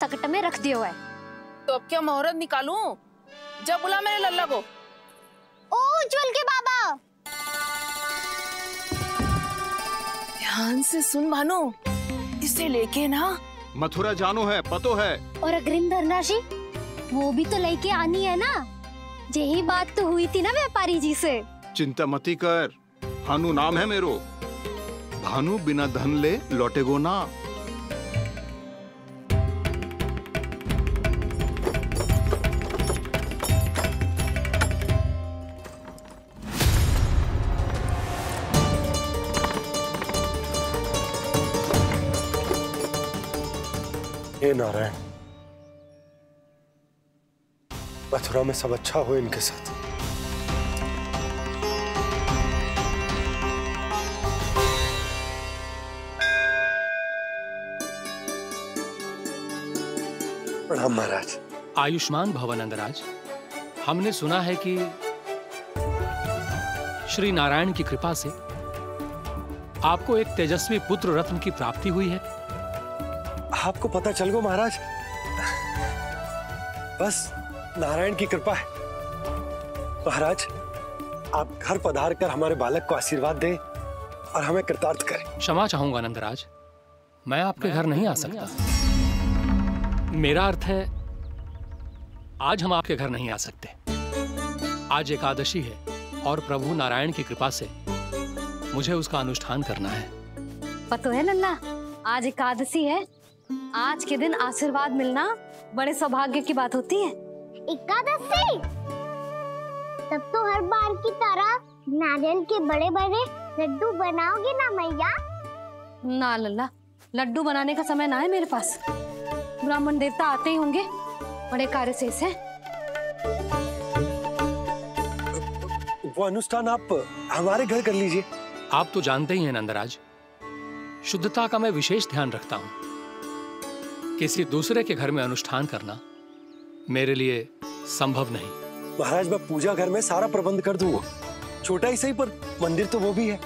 तकट में रख दियो है। तो अब क्या मुहूर्त निकालूं? जब बुला मेरे लल्ला को। ओ उज्जवल के बाबा, ध्यान से सुन भानु, इसे लेके ना मथुरा जानो है, पतो है। और अग्रिम धनराशि वो भी तो लेके आनी है ना। यही बात तो हुई थी ना व्यापारी जी से। चिंता मती कर, भानु नाम है मेरो। भानु बिना धन ले लौटेगो ना। हे नारायण, मथुरा में सब अच्छा हो इनके साथ। प्रणाम महाराज। आयुष्मान भव नंदराज। हमने सुना है कि श्री नारायण की कृपा से आपको एक तेजस्वी पुत्र रत्न की प्राप्ति हुई है। आपको पता चल गो महाराज, बस नारायण की कृपा है। महाराज, आप घर पधार कर हमारे बालक को आशीर्वाद दें और हमें कृतार्थ करें। क्षमा चाहूंगा नंदराज, मैं आपके घर नहीं आ सकता। मेरा अर्थ है, आज हम आपके घर नहीं आ सकते। आज एकादशी है और प्रभु नारायण की कृपा से मुझे उसका अनुष्ठान करना है। पता है लल्ला, आज एकादशी है। आज के दिन आशीर्वाद मिलना बड़े सौभाग्य की बात होती है। एकादशी? तब तो हर बार की तरह नारियल के बड़े बड़े लड्डू बनाओगे ना मैया? ना लल्ला, लड्डू बनाने का समय ना है मेरे पास। ब्राह्मण देवता आते ही होंगे, बड़े कार्य शेष है। वो अनुष्ठान आप हमारे घर कर लीजिए। आप तो जानते ही हैं नंदराज, शुद्धता का मैं विशेष ध्यान रखता हूं। किसी दूसरे के घर में अनुष्ठान करना मेरे लिए संभव नहीं। महाराज, मैं पूजा घर में सारा प्रबंध कर दूंगा। छोटा ही सही, पर मंदिर तो वो भी है।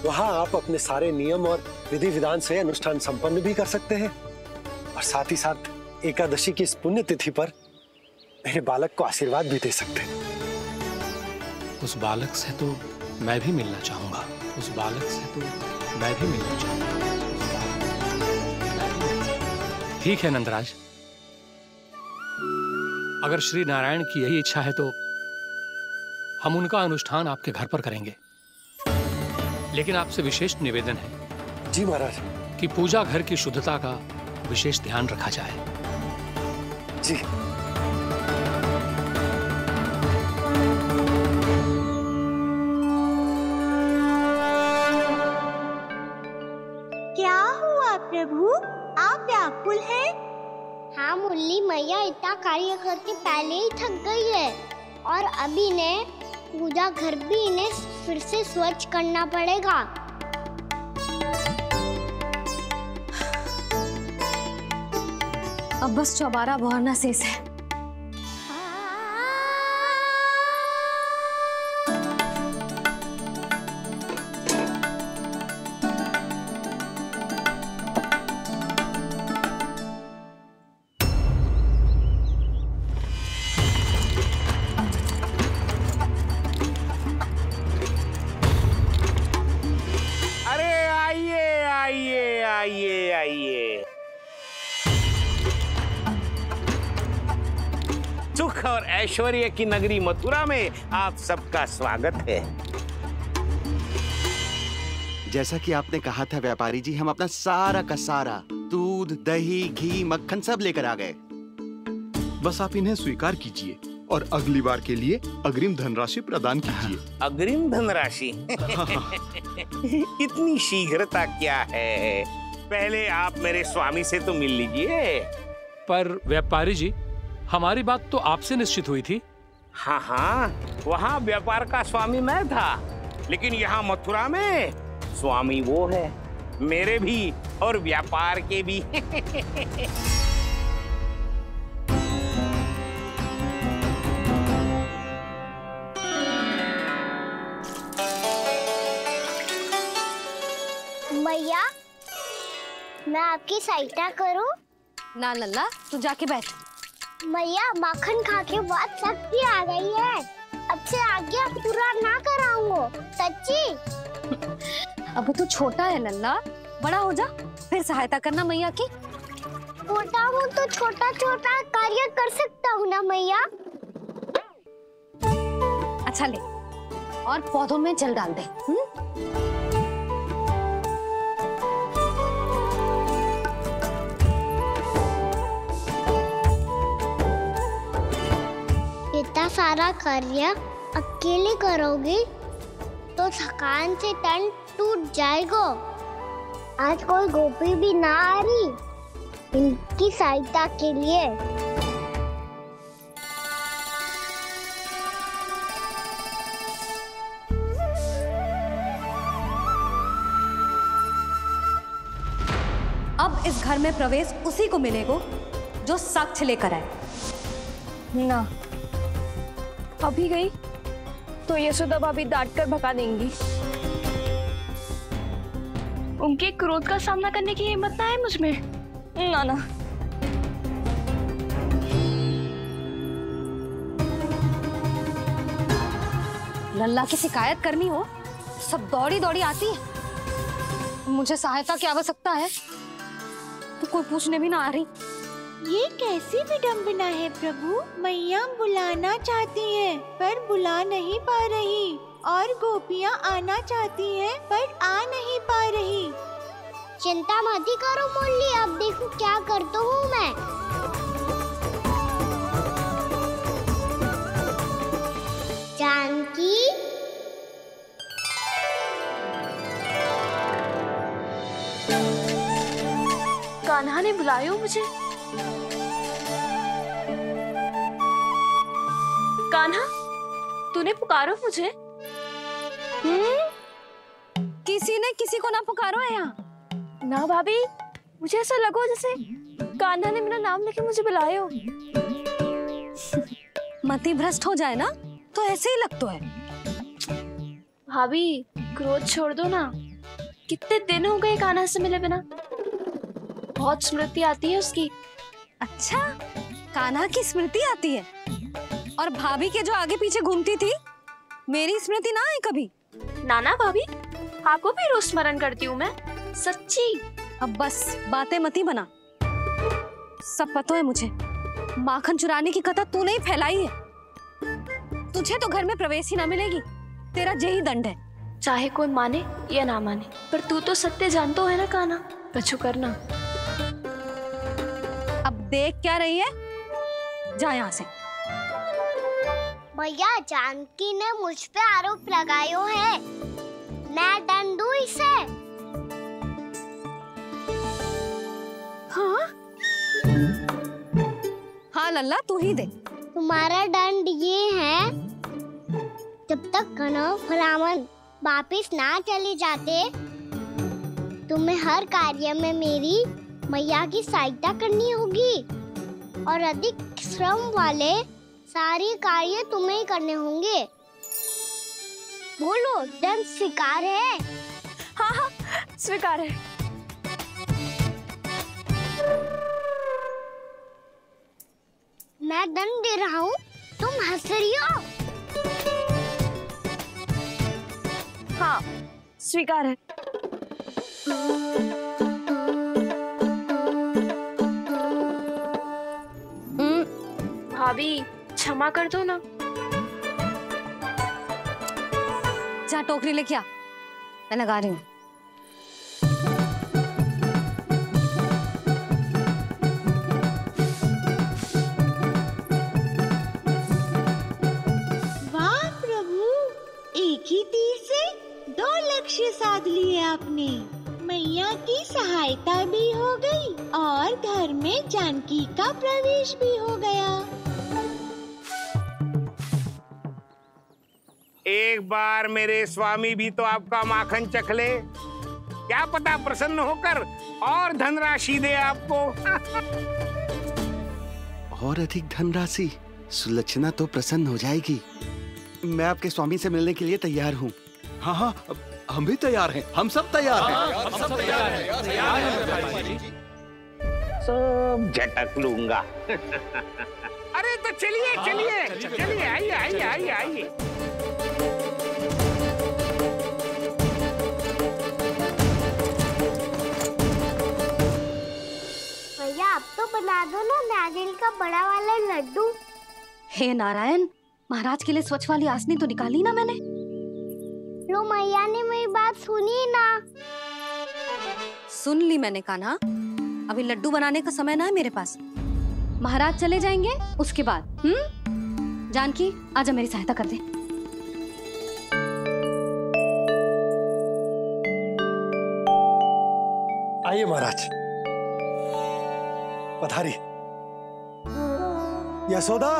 वहां आप अपने सारे नियम और विधि विधान से अनुष्ठान संपन्न भी कर सकते हैं और साथ ही साथ एकादशी की इस पुण्य तिथि पर मेरे बालक को आशीर्वाद भी दे सकते हैं। उस बालक से तो मैं भी मिलना चाहूंगा। उस बालक से तो मैं भी मिलना चाहूंगा। ठीक है नंदराज, अगर श्री नारायण की यही इच्छा है तो हम उनका अनुष्ठान आपके घर पर करेंगे। लेकिन आपसे विशेष निवेदन है। जी महाराज। कि पूजा घर की शुद्धता का विशेष ध्यान रखा जाए। जी। क्या हुआ प्रभु, आप व्याकुल हैं? हाँ मुरली मैया इतना कार्य करके पहले ही थक गई है और अभी ने पूजा घर भी इन्हें फिर से स्वच्छ करना पड़ेगा। अब बस चौबारा बहाना शेष है। सुख और ऐश्वर्य की नगरी मथुरा में आप सबका स्वागत है। जैसा कि आपने कहा था व्यापारी जी, हम अपना सारा का सारा दूध, दही, घी, मक्खन सब लेकर आ गए। बस आप इन्हें स्वीकार कीजिए और अगली बार के लिए अग्रिम धनराशि प्रदान कीजिए। अग्रिम धनराशि? इतनी शीघ्रता क्या है? पहले आप मेरे स्वामी से तो मिल लीजिए। पर व्यापारी जी, हमारी बात तो आपसे निश्चित हुई थी। हाँ हाँ, वहाँ व्यापार का स्वामी मैं था, लेकिन यहाँ मथुरा में स्वामी वो है, मेरे भी और व्यापार के भी। भैया, मैं आपकी सहायता करूं? ना लल्ला, तू जाके बैठ। मैया माखन खा के बहुत शक्ति आ गई है। अब से आगे पूरा ना कराऊंगा, सच्ची। अब तू छोटा है लल्ला, बड़ा हो जा फिर सहायता करना मैया की। छोटा हूँ तो छोटा छोटा कार्य कर सकता हूँ ना मैया। अच्छा ले, और पौधों में जल डाल दे। इतना सारा कार्य अकेले करोगे तो थकान से तन टूट जाएगा। आज कोई गोपी भी ना आ रही इनकी सहायता के लिए। अब इस घर में प्रवेश उसी को मिलेगा जो साक्ष्य लेकर आए। ना, अभी गई तो यशोदा भाभी डांट कर भगा देंगी। उनके क्रोध का सामना करने की हिम्मत ना है मुझ में। ना ना। लल्ला की शिकायत करनी हो सब दौड़ी दौड़ी आती है। मुझे सहायता की आवश्यकता है तो कोई पूछने भी ना आ रही। ये कैसी विडंबना है प्रभु। मैया बुलाना चाहती हैं पर बुला नहीं पा रही, और गोपियाँ आना चाहती हैं पर आ नहीं पा रही। चिंता मत ही करो मुरली, अब देखो क्या करता हूँ मैं। जानकी, कान्हा ने बुलाया मुझे। कान्हा, तूने पुकारो मुझे। किसी ने किसी को ना पुकारो है यहाँ। ना भाभी, मुझे ऐसा लगो जैसे कान्हा ने मेरा नाम लेके मुझे बुलाया हो। मति भ्रष्ट हो जाए ना तो ऐसे ही लगता है। भाभी, क्रोध छोड़ दो ना। कितने दिन हो गए कान्हा से मिले बिना। बहुत स्मृति आती है उसकी। अच्छा, कान्हा की स्मृति आती है? और भाभी के जो आगे पीछे घूमती थी, मेरी स्मृति ना आई कभी? नाना भाभी, आपको भी रोज स्मरण करती हूँ मैं, सच्ची। अब बस बातें मत ही बना। सब पता है मुझे। माखन चुराने की कथा तूने ही फैलाई है। तुझे तो घर में प्रवेश ही ना मिलेगी। तेरा यही दंड है। चाहे कोई माने या ना माने, पर तू तो सत्य जानतो है ना कान्हा। कछु करना। अब देख क्या रही है, जा यहाँ से। भैया, जानकी ने मुझ पे आरोप लगायो है। मैं दंड दूं इसे? हाँ? हाँ लल्ला, तू ही दे। तुम्हारा दंड ये है, जब तक कनव ब्राह्मण वापिस ना चले जाते, तुम्हें हर कार्य में मेरी मैया की सहायता करनी होगी, और अधिक श्रम वाले सारे कार्य तुम्हें ही करने होंगे। बोलो, दंड स्वीकार है? हाँ हाँ, स्वीकार है। मैं दंड दे रहा हूँ, तुम हंस रही हो? हाँ, स्वीकार है। भाभी, क्षमा कर दो ना। जा टोकरी लेके आ, मैं लगा रही हूँ। वाह प्रभु, एक ही तीर से 2 लक्ष्य साध लिए आपने। मैया की सहायता भी हो गई और घर में जानकी का प्रवेश भी हो गया। एक बार मेरे स्वामी भी तो आपका माखन चख ले। क्या पता प्रसन्न होकर और धनराशि दे आपको। और अधिक धनराशि? सुलक्षणा तो प्रसन्न हो जाएगी। मैं आपके स्वामी से मिलने के लिए तैयार हूँ। हाँ हाँ, हम भी तैयार हैं। हम सब तैयार हैं। हम सब तैयार हैं। सब झटक लूंगा। अरे तो चलिए चलिए चलिए, आइए आइए आइए आइए। भैया अब तो बना दो ना नारियल का बड़ा वाला लड्डू। हे नारायण, महाराज के लिए स्वच्छ वाली आसनी तो निकाली ना मैंने। लो मैया ने मेरी बात सुनी ना। सुन ली मैंने कान्हा, अभी लड्डू बनाने का समय ना है मेरे पास। महाराज चले जाएंगे उसके बाद। जानकी आजा मेरी सहायता कर दे। आइए महाराज, पधारी। यशोदा।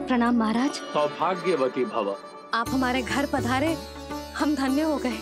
प्रणाम महाराज। सौभाग्यवती भव। आप हमारे घर पधारे, हम धन्य हो गए।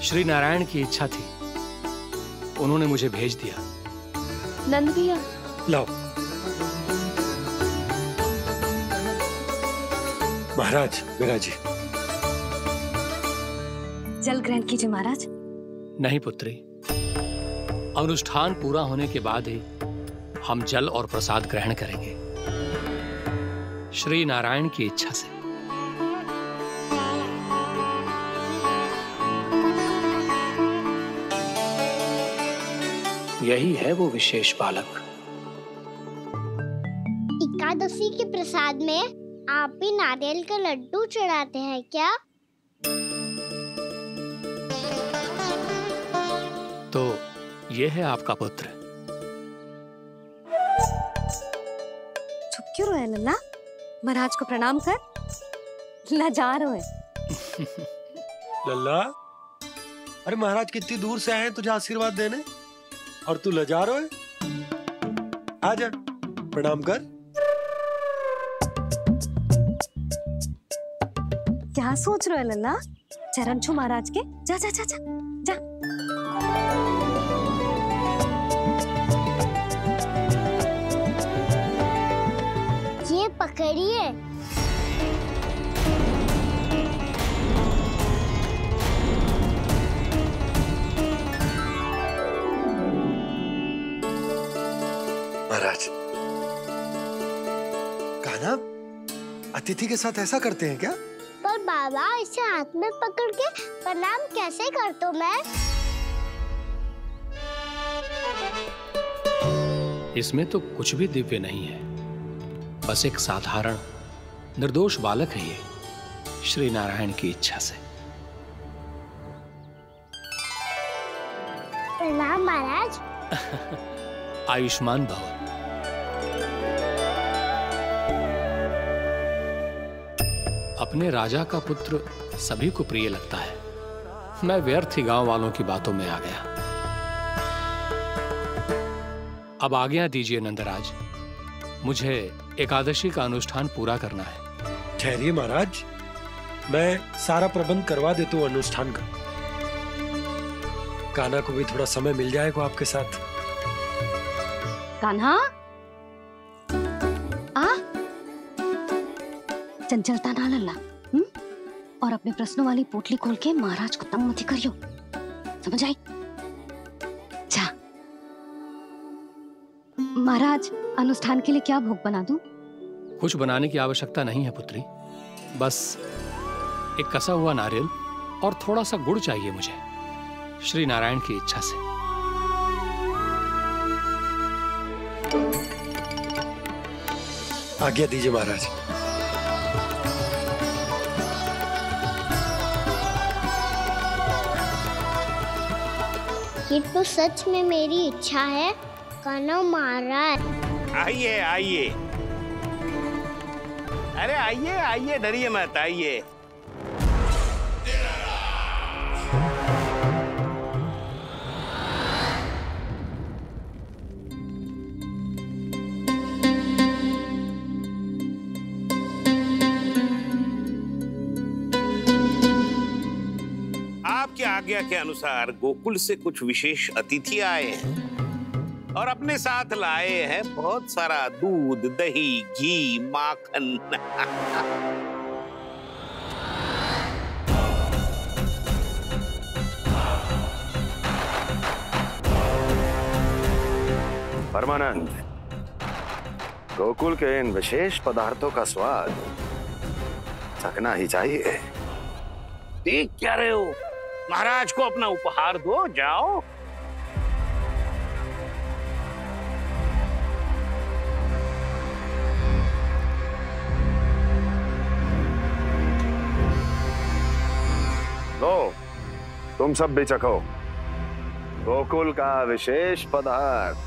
श्री नारायण की इच्छा थी, उन्होंने मुझे भेज दिया। नंद भैया लाओ। महाराज विराजी। जल ग्रहण कीजिए महाराज। नहीं पुत्री, अनुष्ठान पूरा होने के बाद ही हम जल और प्रसाद ग्रहण करेंगे, श्री नारायण की इच्छा से। यही है वो विशेष बालक। एकादशी के प्रसाद में आप भी नारियल का लड्डू चढ़ाते हैं क्या? तो ये है आपका पुत्र। चुप क्यों रहे लल्ला? महाराज को प्रणाम कर। लाजार है। लल्ला, अरे महाराज कितनी दूर से आए हैं तुझे आशीर्वाद देने, और तू लजारो है? आजा प्रणाम कर। क्या सोच रहे हो लल्ला? चरण छू महाराज के। जा जा जा जा जा। ये पकड़िए। महाराज, कान्हा अतिथि के साथ ऐसा करते हैं क्या? पर बाबा, इसे हाथ में पकड़ के प्रणाम कैसे करता हूँ मैं? इसमें तो कुछ भी दिव्य नहीं है, बस एक साधारण निर्दोष बालक है ये, श्री नारायण की इच्छा से। प्रणाम महाराज। आयुष्मान भव। अपने राजा का पुत्र सभी को प्रिय लगता है। मैं व्यर्थ ही गांव वालों की बातों में आ गया। अब आज्ञा दीजिए नंदराज, मुझे एकादशी का अनुष्ठान पूरा करना है। ठहरिए महाराज, मैं सारा प्रबंध करवा देता हूँ अनुष्ठान का। कान्हा को भी थोड़ा समय मिल जाएगा आपके साथ। कान्हा, आ चंचलता ना लल्ला। और अपने प्रश्नों वाली पोटली खोल के महाराज को तंग मत करियो, समझ आई? जा। महाराज, अनुष्ठान के लिए क्या भोग बना दूं? कुछ बनाने की आवश्यकता नहीं है पुत्री, बस एक कसा हुआ नारियल और थोड़ा सा गुड़ चाहिए मुझे, श्री नारायण की इच्छा से। आज्ञा दीजिए महाराज। ये तो सच में मेरी इच्छा है। कान्हा महाराज, आइए आइए, अरे आइए आइए, डरिए मत, आइए। आपकी आज्ञा के अनुसार गोकुल से कुछ विशेष अतिथि आए हैं और अपने साथ लाए हैं बहुत सारा दूध, दही, घी, माखन। परमानंद, गोकुल के इन विशेष पदार्थों का स्वाद चखना ही चाहिए। देख क्या रहे हो? महाराज को अपना उपहार दो, जाओ। लो, तुम सब भी चखो गोकुल का विशेष पदार्थ।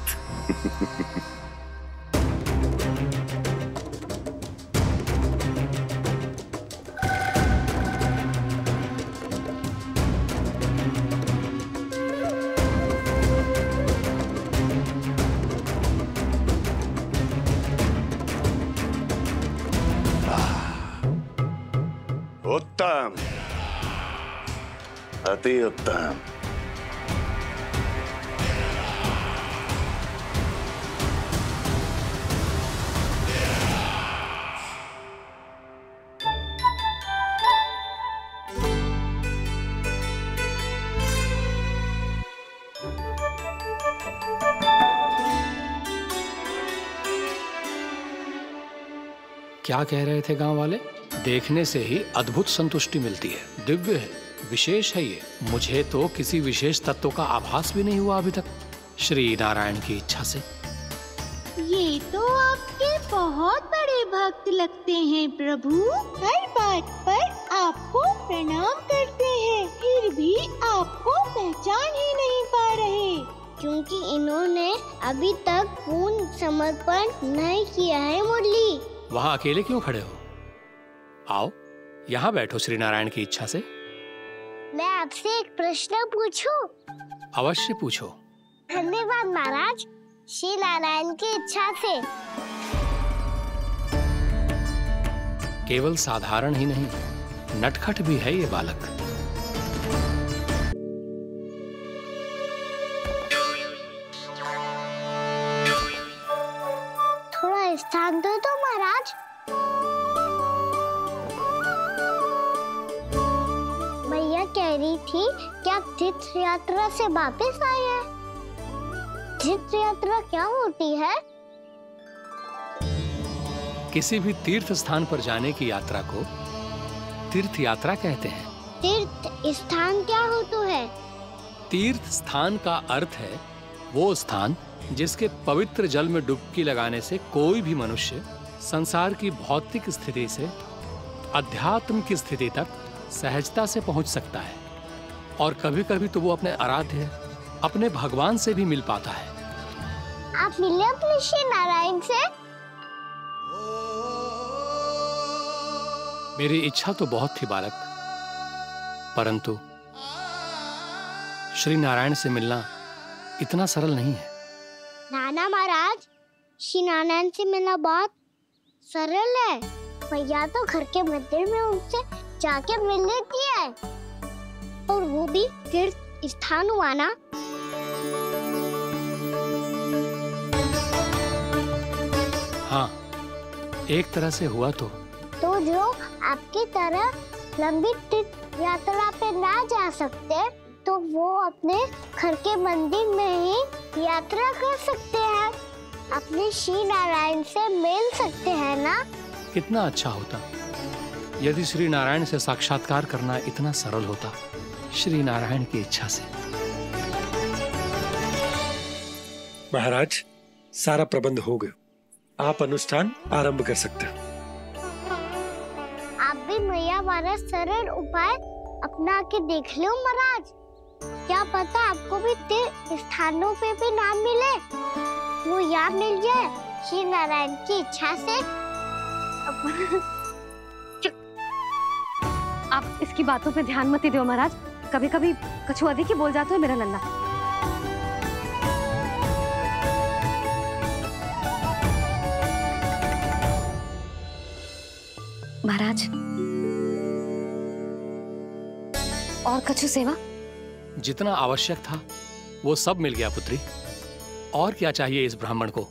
उत्तम, अति उत्तम। क्या कह रहे थे गांव वाले? देखने से ही अद्भुत संतुष्टि मिलती है, दिव्य है, विशेष है ये। मुझे तो किसी विशेष तत्व का आभास भी नहीं हुआ अभी तक, श्री नारायण की इच्छा से। ये तो आपके बहुत बड़े भक्त लगते हैं प्रभु। हर बात पर आपको प्रणाम करते हैं, फिर भी आपको पहचान ही नहीं पा रहे। क्योंकि इन्होंने अभी तक पूर्ण समर्पण नहीं किया है मुरली। वहाँ अकेले क्यों खड़े हो? आओ यहाँ बैठो श्री नारायण की इच्छा से। मैं आपसे एक प्रश्न पूछूं? अवश्य पूछो। धन्यवाद महाराज, श्री नारायण की इच्छा से। केवल साधारण ही नहीं, नटखट भी है ये बालक। थोड़ा स्थान दो तो महाराज। मैया कह रही थी कि आप तीर्थ यात्रा से वापस आए हैं। तीर्थ यात्रा क्या होती है? किसी भी तीर्थ स्थान पर जाने की यात्रा को तीर्थ यात्रा कहते हैं। तीर्थ स्थान क्या हो तो है? तीर्थ स्थान का अर्थ है वो स्थान जिसके पवित्र जल में डुबकी लगाने से कोई भी मनुष्य संसार की भौतिक स्थिति से अध्यात्म की स्थिति तक सहजता से पहुंच सकता है, और कभी कभी तो वो अपने आराध्य, अपने भगवान से भी मिल पाता है। आप मिले अपने श्री नारायण से? मेरी इच्छा तो बहुत थी बालक, परंतु श्री नारायण से मिलना इतना सरल नहीं है। नाना महाराज, श्री नारायण से मिलना बहुत सरल है। भैया तो घर के मंदिर में उनसे जाके मिल लेती है, और वो भी तीर्थ स्थान हुआ ना। हाँ, एक तरह से हुआ तो जो आपकी तरह लंबी तीर्थ यात्रा पे ना जा सकते, तो वो अपने घर के मंदिर में ही यात्रा कर सकते हैं, अपने श्री नारायण से मिल सकते हैं ना। कितना अच्छा होता यदि श्री नारायण से साक्षात्कार करना इतना सरल होता, श्री नारायण की इच्छा से। महाराज, सारा प्रबंध हो गया, आप अनुष्ठान आरंभ कर सकते हैं। आप भी मैया वाला सरल उपाय अपना के देख लो महाराज। क्या पता आपको भी तीर्थ स्थानों पे भी नाम मिले, वो यहाँ मिल जाए श्री नारायण की इच्छा से। आप इसकी बातों पे ध्यान मत दो महाराज, कभी कभी कछुआ देखी बोल जाता है मेरा लल्ला। महाराज, और कछु सेवा? जितना आवश्यक था वो सब मिल गया पुत्री। और क्या चाहिए इस ब्राह्मण को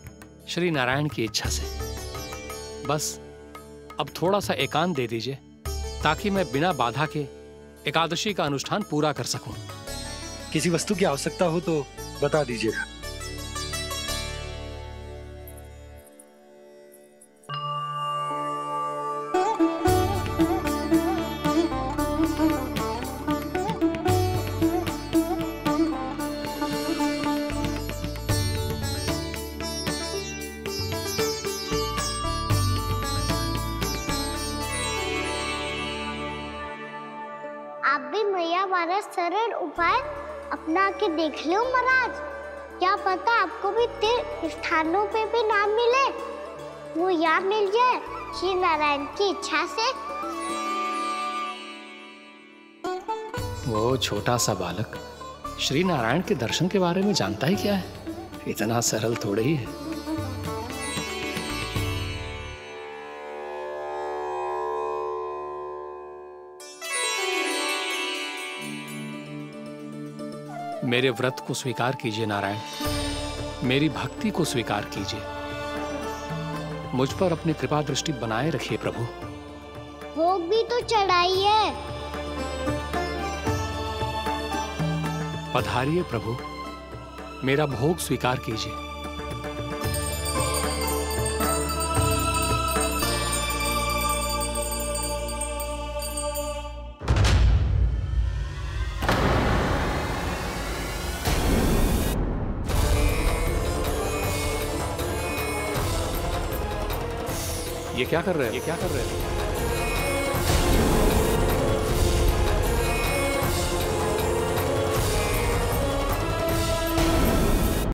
श्री नारायण की इच्छा से? बस अब थोड़ा सा एकांत दे दीजिए, ताकि मैं बिना बाधा के एकादशी का अनुष्ठान पूरा कर सकूं। किसी वस्तु की आवश्यकता हो तो बता दीजिएगा। सरल उपाय अपना के देख लो महाराज। क्या पता आपको भी तीर्थ स्थानों पे भी नाम मिले, वो यहाँ मिल जाए श्री नारायण की इच्छा से। वो छोटा सा बालक श्री नारायण के दर्शन के बारे में जानता ही क्या है? इतना सरल थोड़े ही है। मेरे व्रत को स्वीकार कीजिए नारायण, मेरी भक्ति को स्वीकार कीजिए, मुझ पर अपनी कृपा दृष्टि बनाए रखिए प्रभु। भोग भी तो चढ़ाइए। पधारिए प्रभु, मेरा भोग स्वीकार कीजिए। ये क्या कर रहे हैं?